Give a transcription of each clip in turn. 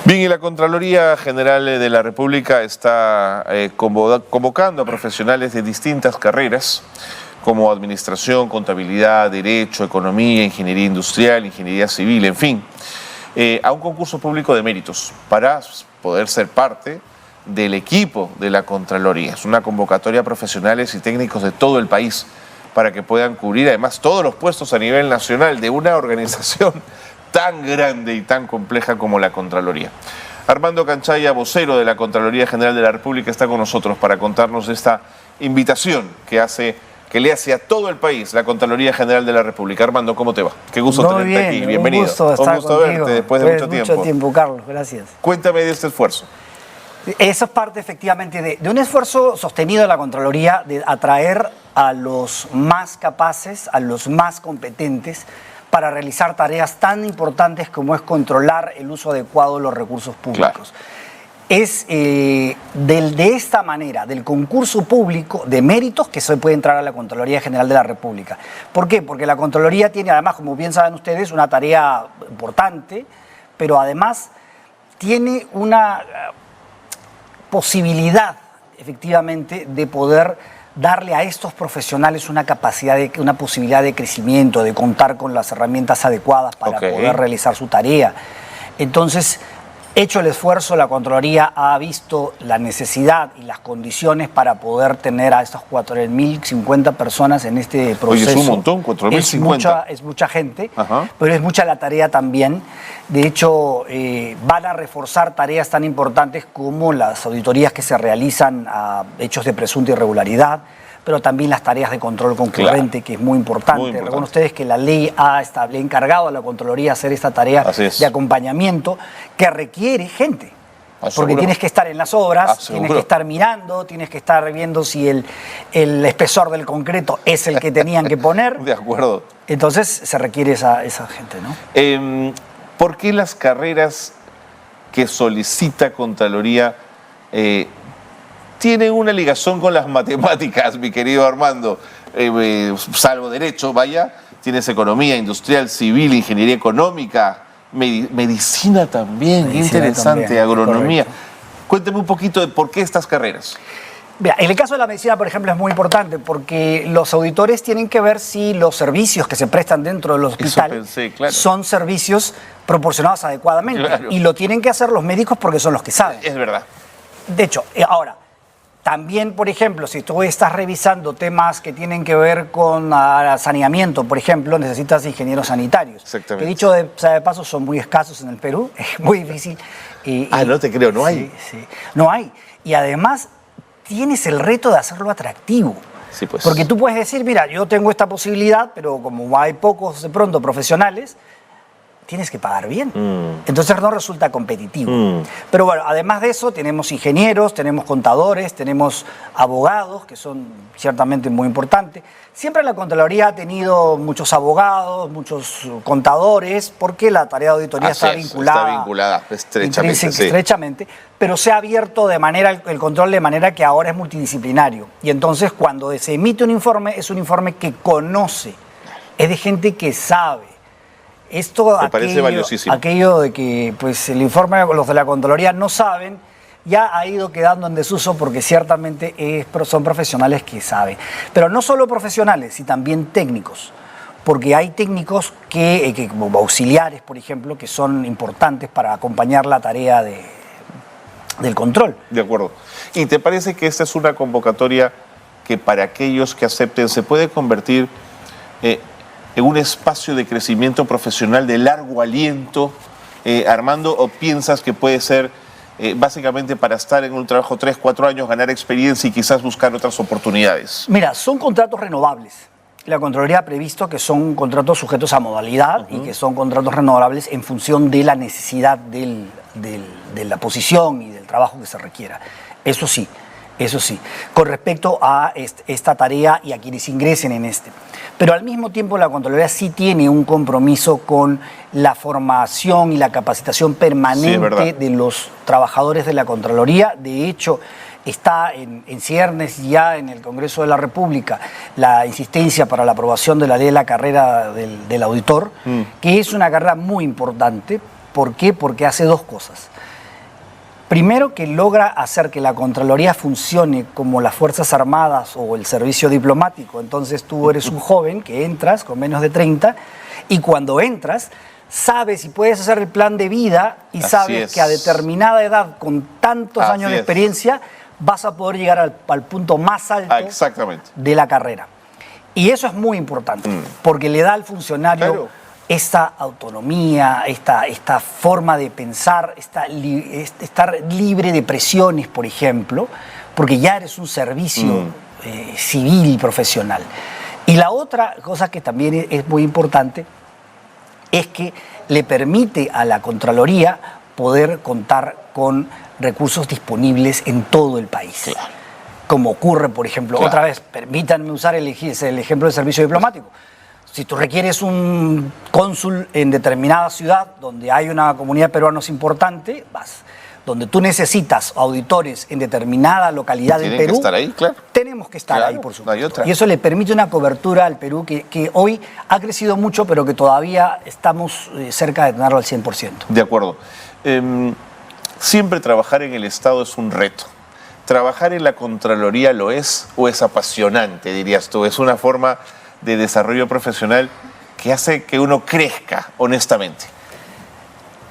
Bien, y la Contraloría General de la República está convocando a profesionales de distintas carreras, como administración, contabilidad, derecho, economía, ingeniería industrial, ingeniería civil, en fin, a un concurso público de méritos para poder ser parte del equipo de la Contraloría. Es una convocatoria a profesionales y técnicos de todo el país para que puedan cubrir además todos los puestos a nivel nacional de una organización tan grande y tan compleja como la Contraloría. Armando Canchaya, vocero de la Contraloría General de la República, está con nosotros para contarnos de esta invitación que le hace a todo el país la Contraloría General de la República. Armando, ¿cómo te va? Qué gusto tenerte aquí. Bienvenido. Un gusto verte después de mucho tiempo. Mucho tiempo, Carlos. Gracias. Cuéntame de este esfuerzo. Eso es parte efectivamente de un esfuerzo sostenido de la Contraloría de atraer a los más capaces, a los más competentes para realizar tareas tan importantes como es controlar el uso adecuado de los recursos públicos. Claro. Es de esta manera, del concurso público de méritos, que se puede entrar a la Contraloría General de la República. ¿Por qué? Porque la Contraloría tiene además, como bien saben ustedes, una tarea importante, pero además tiene una posibilidad, efectivamente, de poder darle a estos profesionales una posibilidad de crecimiento, de contar con las herramientas adecuadas para poder realizar su tarea. Entonces, hecho el esfuerzo, la Contraloría ha visto la necesidad y las condiciones para poder tener a estas 4.050 personas en este proceso. Oye, es un montón, 4.050. Es mucha gente, pero es mucha la tarea también. De hecho, van a reforzar tareas tan importantes como las auditorías que se realizan a hechos de presunta irregularidad, pero también las tareas de control concurrente, que es muy importante. Recuerden ustedes que la ley ha encargado a la Contraloría hacer esta tarea de acompañamiento que requiere gente. Porque tienes que estar en las obras, tienes que estar mirando, tienes que estar viendo si el espesor del concreto es el que tenían que poner. De acuerdo. Entonces se requiere esa gente, ¿no? ¿Por qué las carreras que solicita Contraloría tienen una ligación con las matemáticas, mi querido Armando? Salvo derecho, vaya, tienes economía, industrial, civil, ingeniería económica, medicina también, qué interesante, también, agronomía. Cuéntame un poquito de por qué estas carreras. Mira, en el caso de la medicina, por ejemplo, es muy importante porque los auditores tienen que ver si los servicios que se prestan dentro del hospital son servicios proporcionados adecuadamente. Claro. Y lo tienen que hacer los médicos porque son los que saben. Es verdad. De hecho, ahora, también, por ejemplo, si tú estás revisando temas que tienen que ver con saneamiento, por ejemplo, necesitas ingenieros sanitarios. Exactamente. Que dicho de paso, son muy escasos en el Perú, es muy difícil. No te creo, no hay. Sí, no hay. Y además tienes el reto de hacerlo atractivo. Sí, pues. Porque tú puedes decir, mira, yo tengo esta posibilidad, pero como hay pocos de pronto profesionales, tienes que pagar bien. Entonces no resulta competitivo. Pero bueno, además de eso, tenemos ingenieros, tenemos contadores, tenemos abogados, que son ciertamente muy importantes. Siempre la Contraloría ha tenido muchos abogados, muchos contadores, porque la tarea de auditoría está vinculada estrechamente, pero se ha abierto el control de manera que ahora es multidisciplinario. Y entonces cuando se emite un informe, es un informe que conoce, es de gente que sabe. Esto, me parece valiosísimo. Aquello de que pues, el informe, los de la Contraloría no saben, ya ha ido quedando en desuso porque ciertamente son profesionales que saben. Pero no solo profesionales, sino también técnicos. Porque hay técnicos como auxiliares, por ejemplo, que son importantes para acompañar la tarea del control. De acuerdo. ¿Y te parece que esta es una convocatoria que para aquellos que acepten se puede convertir en un espacio de crecimiento profesional de largo aliento, Armando, o piensas que puede ser básicamente para estar en un trabajo 3, 4 años, ganar experiencia y quizás buscar otras oportunidades? Mira, son contratos renovables. La Contraloría ha previsto que son contratos sujetos a modalidad y que son contratos renovables en función de la necesidad de la posición y del trabajo que se requiera. Eso sí, con respecto a esta tarea y a quienes ingresen en este. Pero al mismo tiempo la Contraloría sí tiene un compromiso con la formación y la capacitación permanente de los trabajadores de la Contraloría. De hecho, está en ciernes ya en el Congreso de la República la insistencia para la aprobación de la ley de la carrera del auditor, que es una carrera muy importante. ¿Por qué? Porque hace dos cosas. Primero, que logra hacer que la Contraloría funcione como las Fuerzas Armadas o el servicio diplomático. Entonces tú eres un joven que entras con menos de 30 y cuando entras sabes y puedes hacer el plan de vida y sabes que a determinada edad, con tantos años de experiencia, vas a poder llegar al punto más alto de la carrera. Y eso es muy importante, porque le da al funcionario esta autonomía, esta forma de pensar, estar libre de presiones, por ejemplo, porque ya eres un servicio civil y profesional. Y la otra cosa que también es muy importante es que le permite a la Contraloría poder contar con recursos disponibles en todo el país. Claro. Como ocurre, por ejemplo, otra vez, permítanme usar el ejemplo del servicio diplomático. Si tú requieres un cónsul en determinada ciudad donde hay una comunidad de peruanos importante, vas. Donde tú necesitas auditores en determinada localidad del Perú, que estar ahí, claro. Tenemos que estar ahí, por supuesto. No hay otra. Y eso le permite una cobertura al Perú que hoy ha crecido mucho, pero que todavía estamos cerca de tenerlo al 100%. De acuerdo. Siempre trabajar en el Estado es un reto. ¿Trabajar en la Contraloría lo es o es apasionante, dirías tú? ¿Es una forma de desarrollo profesional que hace que uno crezca, honestamente?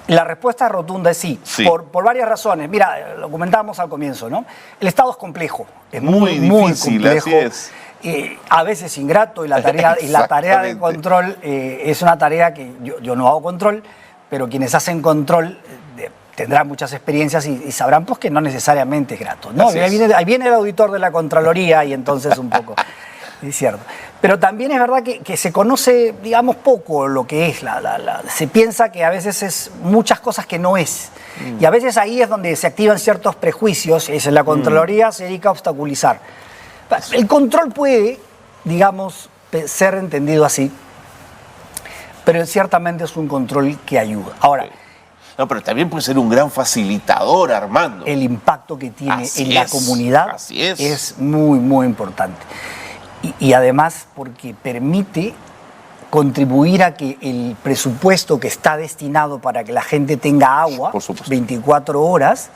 La respuesta rotunda es sí. Por varias razones. Mira, lo comentábamos al comienzo, ¿no? El Estado es complejo, es muy difícil, complejo. Así es. A veces ingrato y la tarea de control es una tarea que yo no hago control, pero quienes hacen control tendrán muchas experiencias y sabrán pues, que no necesariamente es grato. ¿No? Ahí viene el auditor de la Contraloría y entonces un poco, es cierto. Pero también es verdad que se conoce, digamos, poco lo que es. Se piensa que a veces es muchas cosas que no es. Y a veces ahí es donde se activan ciertos prejuicios. Y la Contraloría se dedica a obstaculizar. El control puede, digamos, ser entendido así, pero ciertamente es un control que ayuda. Ahora, no, pero también puede ser un gran facilitador, Armando. El impacto que tiene en la comunidad es muy, muy importante. Y además porque permite contribuir a que el presupuesto que está destinado para que la gente tenga agua 24 horas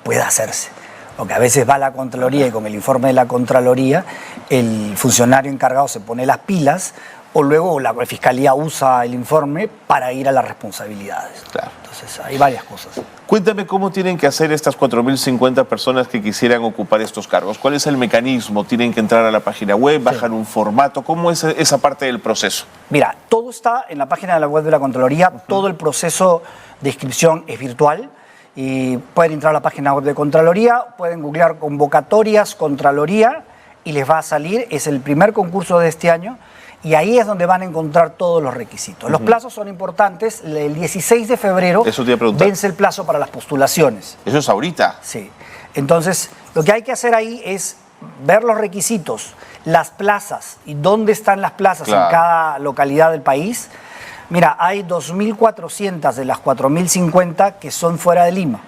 pueda hacerse. Porque a veces va a la Contraloría y con el informe de la Contraloría el funcionario encargado se pone las pilas o luego la Fiscalía usa el informe para ir a las responsabilidades. Claro. Entonces hay varias cosas. Cuéntame cómo tienen que hacer estas 4.050 personas que quisieran ocupar estos cargos. ¿Cuál es el mecanismo? ¿Tienen que entrar a la página web, bajar un formato? ¿Cómo es esa parte del proceso? Mira, todo está en la página de la web de la Contraloría. Todo el proceso de inscripción es virtual. Y pueden entrar a la página web de Contraloría, pueden googlear convocatorias Contraloría y les va a salir. Es el primer concurso de este año. Y ahí es donde van a encontrar todos los requisitos. Los plazos son importantes. El 16 de febrero vence el plazo para las postulaciones. ¿Eso es ahorita? Sí. Entonces, lo que hay que hacer ahí es ver los requisitos, las plazas y dónde están las plazas en cada localidad del país. Mira, hay 2.400 de las 4.050 que son fuera de Lima.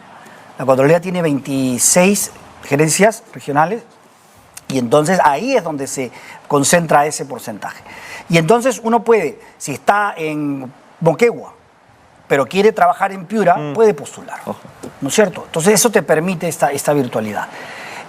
La Contraloría tiene 26 gerencias regionales. Y entonces ahí es donde se concentra ese porcentaje. Y entonces uno puede, si está en Moquegua, pero quiere trabajar en Piura, puede postular. ¿No es cierto? Entonces eso te permite esta virtualidad.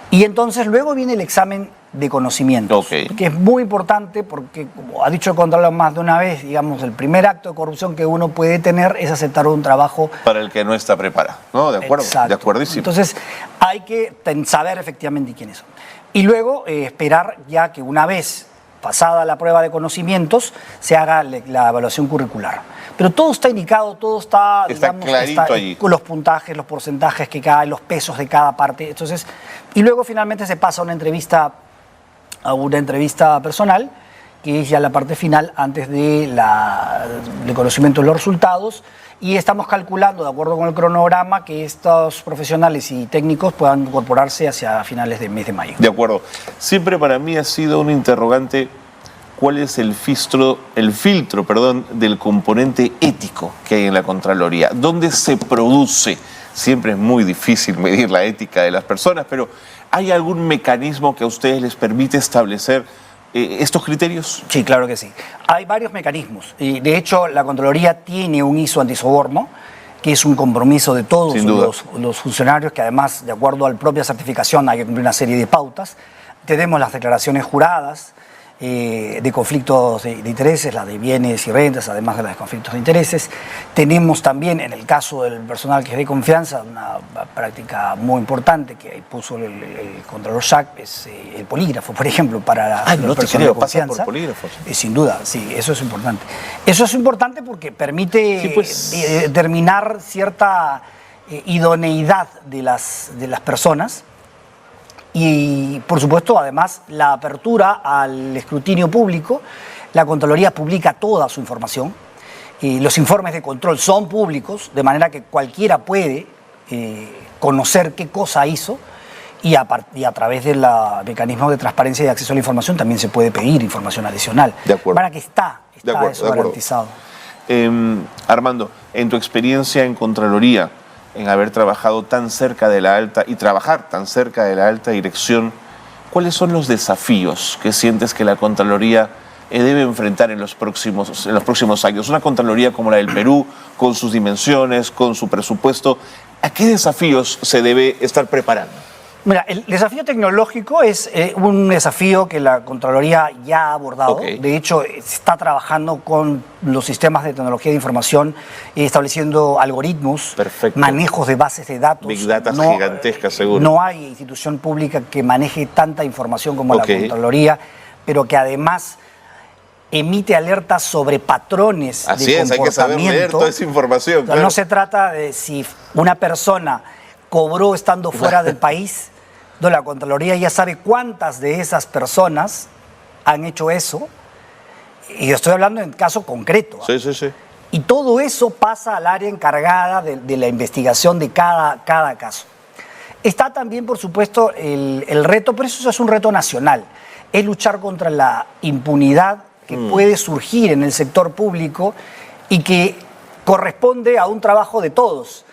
Y entonces luego viene el examen de conocimientos, que es muy importante porque, como ha dicho el Contralor más de una vez, digamos, el primer acto de corrupción que uno puede tener es aceptar un trabajo para el que no está preparado. No, de acuerdo, de acuerdísimo. Entonces hay que saber efectivamente quiénes son. Y luego esperar ya que una vez pasada la prueba de conocimientos se haga la evaluación curricular. Pero todo está indicado, todo está, digamos, clarito allí. Con los puntajes, los porcentajes que caen, los pesos de cada parte. Entonces, y luego finalmente se pasa a una entrevista personal, que es ya la parte final antes de del conocimiento de los resultados. Y estamos calculando, de acuerdo con el cronograma, que estos profesionales y técnicos puedan incorporarse hacia finales del mes de mayo. De acuerdo. Siempre para mí ha sido un interrogante cuál es el filtro, del componente ético que hay en la Contraloría. ¿Dónde se produce? Siempre es muy difícil medir la ética de las personas, pero ¿hay algún mecanismo que a ustedes les permite establecer estos criterios? Sí, claro que sí. Hay varios mecanismos. Y de hecho, la Contraloría tiene un ISO antisoborno que es un compromiso de todos Sin duda. los funcionarios, que además, de acuerdo a la propia certificación, hay que cumplir una serie de pautas. Tenemos las declaraciones juradas de conflictos de intereses, la de bienes y rentas, además de las de conflictos de intereses. Tenemos también, en el caso del personal que es de confianza, una práctica muy importante que puso el Contralor Schack, es el polígrafo, por ejemplo, para no te creo, pasa por polígrafos. Sin duda, sí, eso es importante. Eso es importante porque permite Sí, pues. determinar cierta idoneidad de las personas. Y, por supuesto, además, la apertura al escrutinio público. La Contraloría publica toda su información. Y los informes de control son públicos, de manera que cualquiera puede conocer qué cosa hizo. Y a través del mecanismo de transparencia y de acceso a la información también se puede pedir información adicional. De acuerdo. Para que está De acuerdo, eso de acuerdo. garantizado. Armando, en tu experiencia en Contraloría, en haber trabajado tan cerca de la alta y trabajar tan cerca de la alta dirección, ¿cuáles son los desafíos que sientes que la Contraloría debe enfrentar en los próximos años? Una Contraloría como la del Perú, con sus dimensiones, con su presupuesto, ¿a qué desafíos se debe estar preparando? Mira, el desafío tecnológico es un desafío que la Contraloría ya ha abordado. Ok. De hecho, está trabajando con los sistemas de tecnología de información, estableciendo algoritmos, Perfecto. manejos de bases de datos. Big data gigantescas, seguro. No hay institución pública que maneje tanta información como Ok. la Contraloría, pero que además emite alertas sobre patrones Así de es, hay que saber leer comportamiento. toda esa información. O sea, Claro. no se trata de si una persona cobró estando fuera del país. No, la Contraloría ya sabe cuántas de esas personas han hecho eso. Y yo estoy hablando en caso concreto. Sí, sí, sí. Y todo eso pasa al área encargada de la investigación de cada caso. Está también, por supuesto, el reto, pero eso es un reto nacional, es luchar contra la impunidad que puede surgir en el sector público y que corresponde a un trabajo de todos.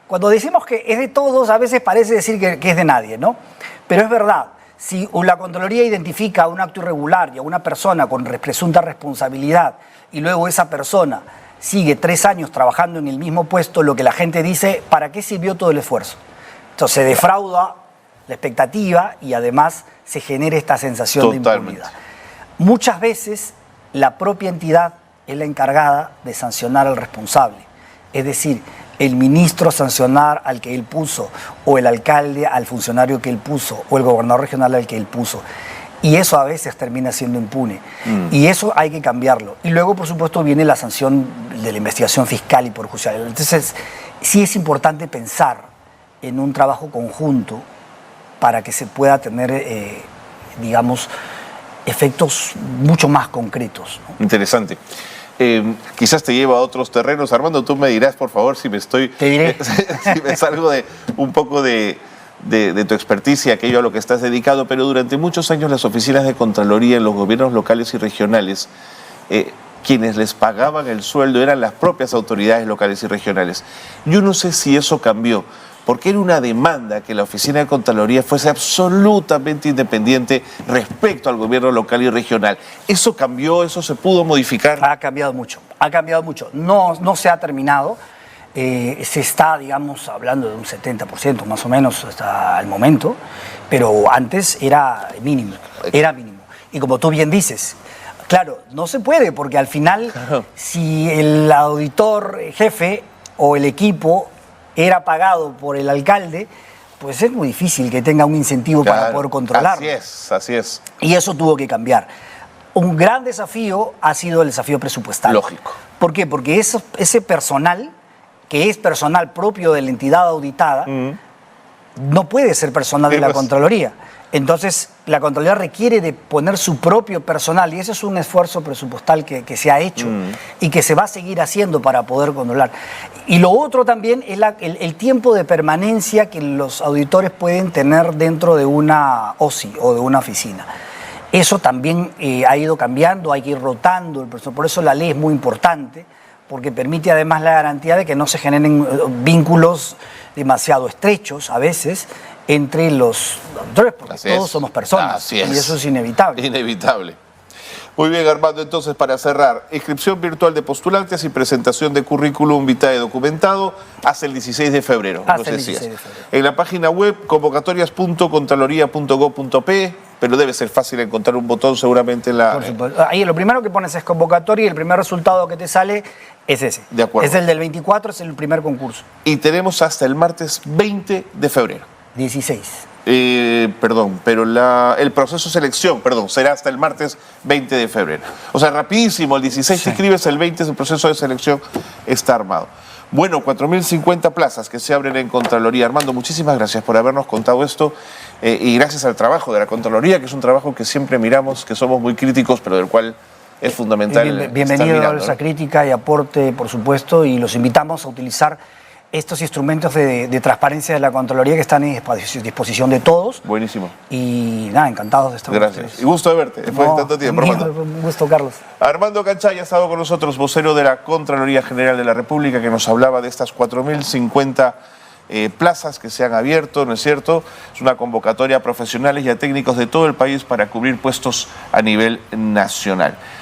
Cuando decimos que es de todos, a veces parece decir que es de nadie, ¿no? Pero es verdad, si la Contraloría identifica un acto irregular y a una persona con presunta responsabilidad y luego esa persona sigue 3 años trabajando en el mismo puesto, lo que la gente dice, ¿para qué sirvió todo el esfuerzo? Entonces se defrauda la expectativa y además se genera esta sensación de impunidad. Muchas veces la propia entidad es la encargada de sancionar al responsable. Es decir, el ministro sancionar al que él puso, o el alcalde al funcionario que él puso, o el gobernador regional al que él puso. Y eso a veces termina siendo impune. Y eso hay que cambiarlo. Y luego, por supuesto, viene la sanción de la investigación fiscal y por judicial. Entonces, sí es importante pensar en un trabajo conjunto para que se pueda tener, digamos, efectos mucho más concretos, ¿no? Interesante. Quizás te lleva a otros terrenos. Armando, tú me dirás, por favor, si me estoy... Te diré. Si me salgo un poco de tu experticia, aquello a lo que estás dedicado, pero durante muchos años las oficinas de Contraloría en los gobiernos locales y regionales, quienes les pagaban el sueldo eran las propias autoridades locales y regionales. Yo no sé si eso cambió, porque era una demanda que la oficina de Contraloría fuese absolutamente independiente respecto al gobierno local y regional. ¿Eso cambió? ¿Eso se pudo modificar? Ha cambiado mucho, ha cambiado mucho. No se ha terminado. Se está, digamos, hablando de un 70% más o menos hasta el momento, pero antes era mínimo, Y como tú bien dices, claro, no se puede, porque al final, Claro. si el auditor jefe o el equipo era pagado por el alcalde, pues es muy difícil que tenga un incentivo para Claro, poder controlarlo. Así es, así es. Y eso tuvo que cambiar. Un gran desafío ha sido el desafío presupuestal. Lógico. ¿Por qué? Porque ese personal, que es personal propio de la entidad auditada, no puede ser personal Sí, de la pues. Contraloría. Entonces, la Contraloría requiere de poner su propio personal y ese es un esfuerzo presupuestal que se ha hecho y que se va a seguir haciendo para poder controlar. Y lo otro también es el tiempo de permanencia que los auditores pueden tener dentro de una OSI o de una oficina. Eso también ha ido cambiando, hay que ir rotando el personal. Por eso la ley es muy importante, porque permite además la garantía de que no se generen vínculos demasiado estrechos a veces entre los auditores, porque Así todos es. somos personas Así es. y eso es inevitable. Inevitable. Muy bien, Armando, entonces para cerrar, inscripción virtual de postulantes y presentación de currículum vitae documentado hasta el 16 de febrero. Hasta el 16 de febrero. En la página web convocatorias.contraloría.gov.pe, pero debe ser fácil encontrar un botón seguramente en la... Por supuesto. Ahí lo primero que pones es convocatoria y el primer resultado que te sale es ese. De acuerdo. Es el del 24, es el primer concurso. Y tenemos hasta el martes 20 de febrero. 16. Perdón, pero el proceso de selección, será hasta el martes 20 de febrero. O sea, rapidísimo, el 16 te inscribes, el 20 el proceso de selección está armado. Bueno, 4.050 plazas que se abren en Contraloría. Armando, muchísimas gracias por habernos contado esto y gracias al trabajo de la Contraloría, que es un trabajo que siempre miramos, que somos muy críticos, pero del cual es fundamental. Bienvenido a esa crítica y aporte, por supuesto, y los invitamos a utilizar estos instrumentos de transparencia de la Contraloría que están a disposición de todos. Buenísimo. Y nada, encantados de estar con ustedes. Gracias. Y gusto de verte después de tanto tiempo, Armando. Un gusto, Carlos. Armando Canchay ha estado con nosotros, vocero de la Contraloría General de la República, que nos hablaba de estas 4.050 plazas que se han abierto, ¿no es cierto? Es una convocatoria a profesionales y a técnicos de todo el país para cubrir puestos a nivel nacional.